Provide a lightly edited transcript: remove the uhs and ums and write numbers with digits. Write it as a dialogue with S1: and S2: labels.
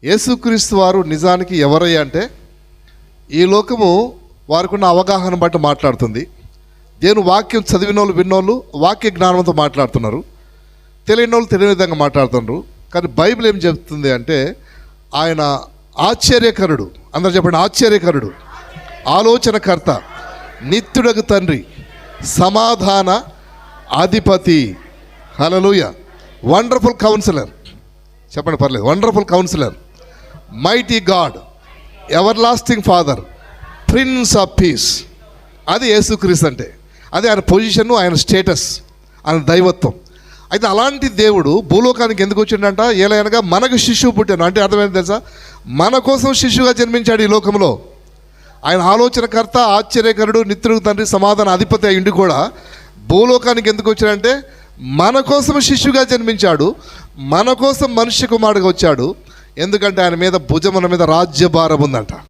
S1: యేసుక్రీస్తు వారు నిజానికి ఎవరయ్యా అంటే, ఈ లోకము వారికి ఉన్న అవగాహన బట్టి మాట్లాడుతుంది. దేవుని వాక్యం చదివిన వాళ్ళు విన్నోళ్ళు వాక్య జ్ఞానంతో మాట్లాడుతున్నారు, తెలియని వాళ్ళు తెలియని విధంగా మాట్లాడుతున్నారు. కానీ బైబిల్ ఏం చెప్తుంది అంటే, ఆయన ఆశ్చర్యకరుడు, అందరూ చెప్పండి ఆశ్చర్యకరుడు, ఆలోచనకర్త, నిత్యుడగు తండ్రి, సమాధాన అధిపతి, హల్లెలూయా, వండర్ఫుల్ కౌన్సిలర్, చెప్పండి పర్లేదు, wonderful councillor, mighty God, ever lasting father, prince of piece. అది యేసుక్రీస్తు అంటే, అది ఆయన పొజిషను, ఆయన స్టేటస్, ఆయన దైవత్వం. అయితే అలాంటి దేవుడు భూలోకానికి ఎందుకు వచ్చిండంట? ఏలైనగా మనకు శిశువు పుట్టాను అంటే అర్థమైంది తెలుసా? మన కోసం శిశువుగా జన్మించాడు ఈ లోకంలో. ఆయన ఆలోచనకర్త, ఆశ్చర్యకరుడు, నిత్యుడు తండ్రి, సమాధాన అధిపతి అయ్యిండి కూడా భూలోకానికి ఎందుకు వచ్చాడంటే, మన కోసం శిశువుగా జన్మించాడు, మన కోసం మనుష్య కుమారుడుగా వచ్చాడు. ఎందుకంటే ఆయన మీద భుజముల మీద రాజ్యభారం ఉందంట.